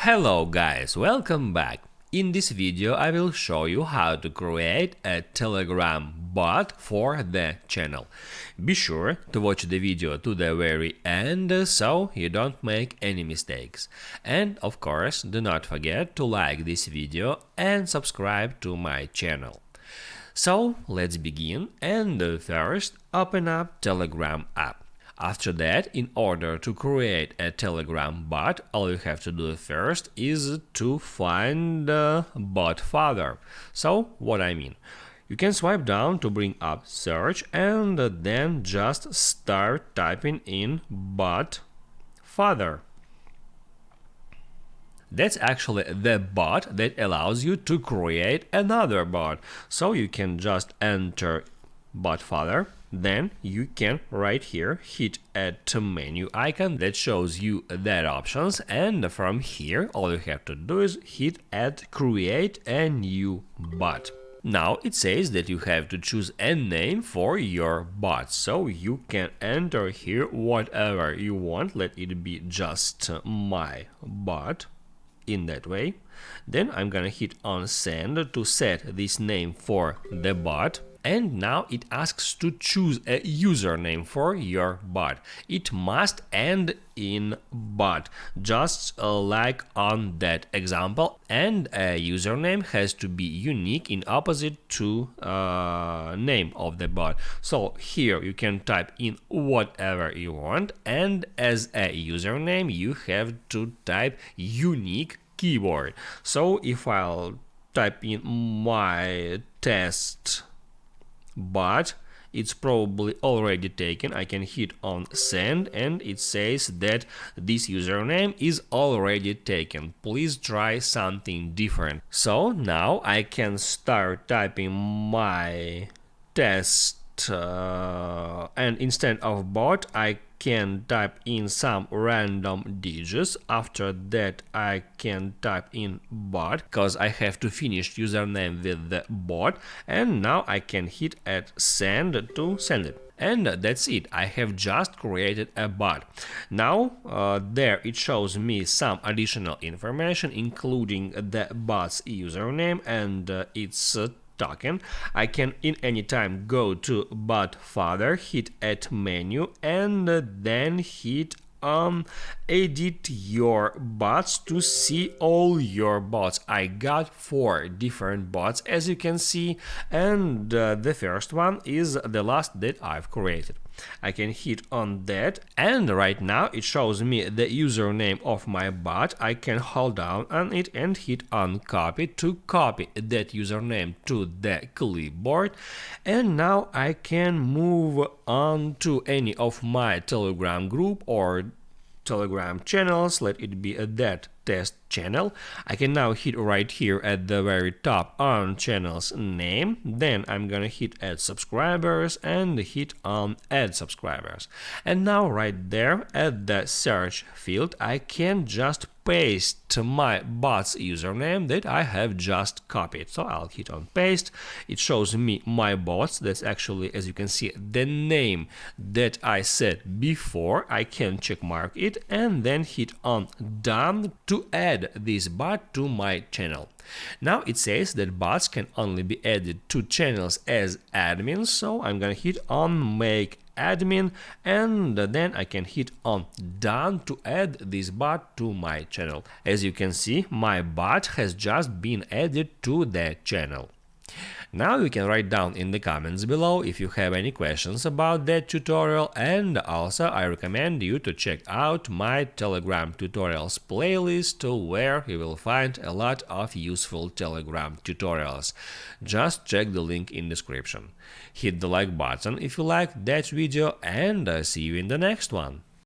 Hello guys, welcome back. In this video I will show you how to create a Telegram bot for the channel. Be sure to watch the video to the very end so you don't make any mistakes. And of course, do not forget to like this video and subscribe to my channel. So let's begin, and first open up Telegram app. After that, in order to create a Telegram bot, all you have to do first is to find bot father. So, what I mean? You can swipe down to bring up search and then just start typing in bot father. That's actually the bot that allows you to create another bot. So you can just enter bot father. Then you can right here hit add menu icon that shows you that options, and from here all you have to do is hit add create a new bot. Now it says that you have to choose a name for your bot, so you can enter here whatever you want. Let it be just my bot. In that way. Then I'm gonna hit on send to set this name for the bot. And now it asks to choose a username for your bot. It must end in bot, just like on that example. And a username has to be unique in opposite to name of the bot. So here you can type in whatever you want, and as a username you have to type unique keyword. So if I'll type in my test bot, it's probably already taken. I can hit on send and it says that this username is already taken. Please try something different. So now I can start typing my test and instead of bot I can type in some random digits. After that I can type in bot because I have to finish username with the bot, and now I can hit add send to send it. And that's it. I have just created a bot. Now there it shows me some additional information, including the bot's username and its token. I can in any time go to bot father, hit add menu, and then hit edit your bots to see all your bots. I got 4 different bots, as you can see, and the first one is the last that I've created. I can hit on that, and right now it shows me the username of my bot. I can hold down on it and hit on copy to copy that username to the clipboard, and now I can move on to any of my Telegram group or Telegram channels. Let it be that test channel. I can now hit right here at the very top on channel's name. Then I'm gonna hit add subscribers and hit on add subscribers. And now right there at the search field I can just paste my bot's username that I have just copied. So I'll hit on paste. It shows me my bots. That's actually, as you can see, the name that I said before. I can check mark it and then hit on done to add this bot to my channel. Now it says that bots can only be added to channels as admins, so I'm gonna hit on make admin, and then I can hit on done to add this bot to my channel. As you can see, my bot has just been added to the channel. Now you can write down in the comments below if you have any questions about that tutorial, and also I recommend you to check out my Telegram tutorials playlist where you will find a lot of useful Telegram tutorials. Just check the link in description. Hit the like button if you liked that video, and see you in the next one.